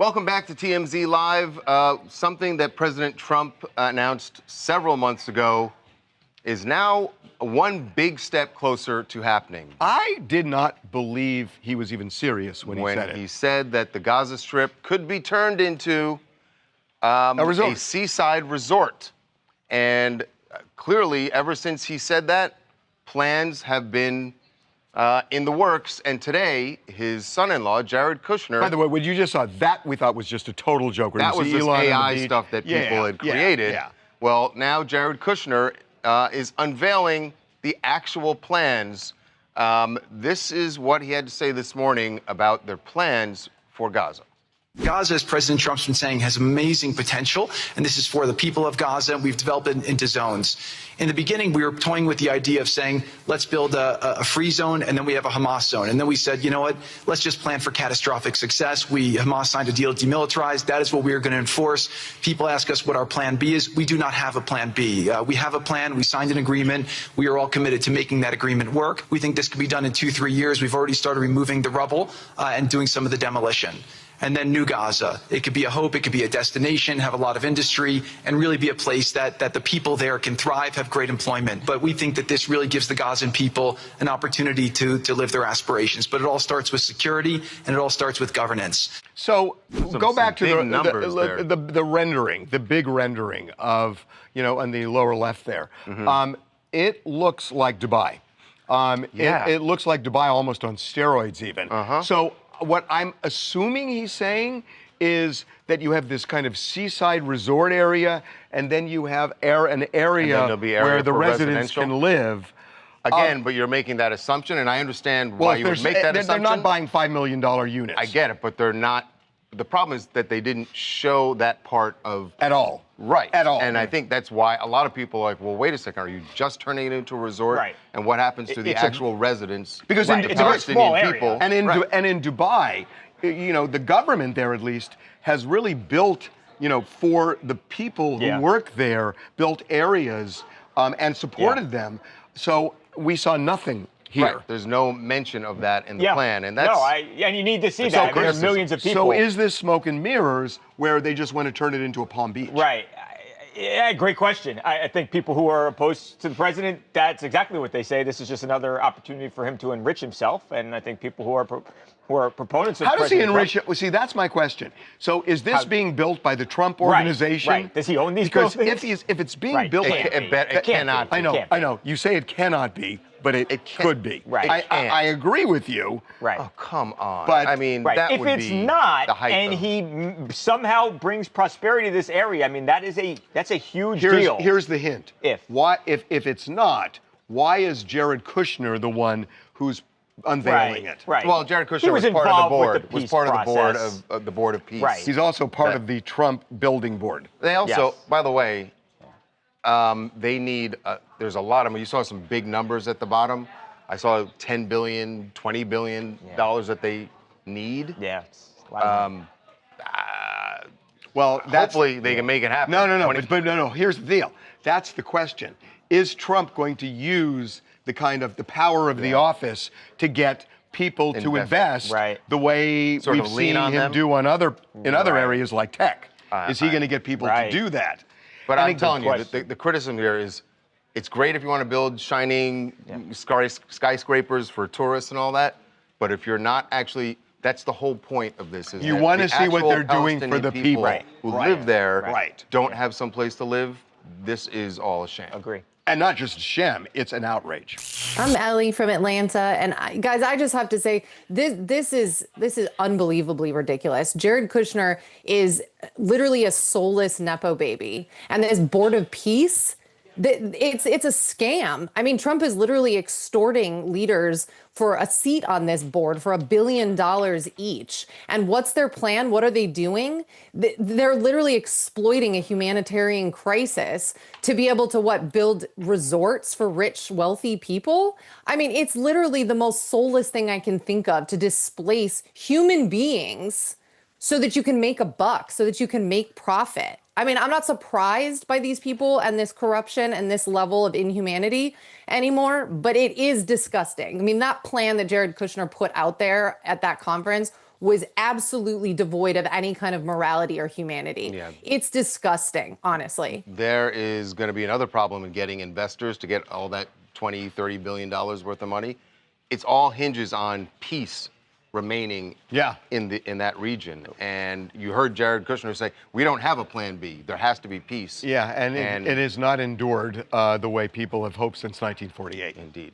Welcome back to TMZ Live. Something that President Trump announced several months ago is now one big step closer to happening. I did not believe he was even serious when he said it. When he said that the Gaza Strip could be turned into a seaside resort. And clearly, ever since he said that, plans have been in the works, and today, his son-in-law, Jared Kushner... By the way, what you just saw, that we thought was just a total joke. That was just AI stuff that people had created. Well, now Jared Kushner is unveiling the actual plans. This is what he had to say this morning about their plans for Gaza. Gaza, as President Trump's been saying, has amazing potential, and this is for the people of Gaza. We've developed it into zones. In the beginning, we were toying with the idea of saying, let's build a free zone, and then we have a Hamas zone. And then we said, you know what, let's just plan for catastrophic success. Hamas signed a deal to demilitarize. That is what we are going to enforce. People ask us what our plan B is. We do not have a plan B. We have a plan. We signed an agreement. We are all committed to making that agreement work. We think this could be done in 2-3 years. We've already started removing the rubble and doing some of the demolition. And then New Gaza. It could be a hope, it could be a destination, have a lot of industry, and really be a place that the people there can thrive, have great employment. But we think that this really gives the Gazan people an opportunity to live their aspirations. But it all starts with security, and it all starts with governance. So go back to the rendering, the big rendering of, on the lower left there. Mm-hmm. It looks like Dubai. It looks like Dubai almost on steroids even. So what I'm assuming he's saying is that you have this kind of seaside resort area, and then you have an area where the residents can live. Again, but you're making that assumption, and I understand why you would make that assumption. They're not buying $5 million units. I get it, but they're not. The problem is that they didn't show that part of... At all. Right. At all. And I think that's why a lot of people are like, well, wait a second, are you just turning it into a resort? Right. And what happens to the actual residents? Because it's a very small area. People, and in Dubai, the government there at least has really built, for the people who work there, built areas and supported them. So we saw nothing here. Right. There's no mention of that in the plan, and that's and you need to see that. There are millions of people. So is this smoke and mirrors where they just want to turn it into a Palm Beach? Right. Yeah, great question. I think people who are opposed to the president, that's exactly what they say. This is just another opportunity for him to enrich himself, and I think people who are proponents of how does he enrich it? Well, see, that's my question. So is this being built by the Trump organization? Right. Does he own these buildings? Because if it's being built, it cannot be. I know. You say it cannot be, but it could be. Right. I agree with you. Right. Oh, come on. But I mean, that would be if it's not, the height and he somehow brings prosperity to this area, I mean, that's a huge deal. Here's the hint. If it's not, why is Jared Kushner the one who's unveiling it? Right. Well, Jared Kushner was part of the board. Was part of the board of the Board of Peace. Right. He's also part of the Trump building board. They also, by the way, they need. There's a lot of them. You saw some big numbers at the bottom. I saw $10 billion, $20 billion that they need. Yeah. It's a lot of money. Well, hopefully they can make it happen. No. Here's the deal. That's the question. Is Trump going to use the power of the office to get people to invest the way we've seen him do in other areas like tech? Is he going to get people to do that? But I'm telling you, the criticism here is, it's great if you want to build shining skyscrapers for tourists and all that, but if you're not actually, that's the whole point of this. Is you want to see what they're doing for the people who live there, don't have some place to live. This is all a sham. Agree. And not just a sham, it's an outrage. I'm Ellie from Atlanta, and guys, I just have to say, this is unbelievably ridiculous. Jared Kushner is literally a soulless Nepo baby, and this Board of Peace, it's a scam. I mean, Trump is literally extorting leaders for a seat on this board for $1 billion each. And what's their plan? What are they doing? They're literally exploiting a humanitarian crisis to be able to build resorts for rich, wealthy people? I mean, it's literally the most soulless thing I can think of, to displace human beings so that you can make a buck, so that you can make profit. I mean, I'm not surprised by these people and this corruption and this level of inhumanity anymore, but it is disgusting. I mean, that plan that Jared Kushner put out there at that conference was absolutely devoid of any kind of morality or humanity. Yeah. It's disgusting, honestly. There is going to be another problem in getting investors to get all that $20-30 billion worth of money. It's all hinges on peace remaining in that region. And you heard Jared Kushner say, we don't have a plan B. There has to be peace. Yeah, and it is not endured the way people have hoped since 1948. Indeed.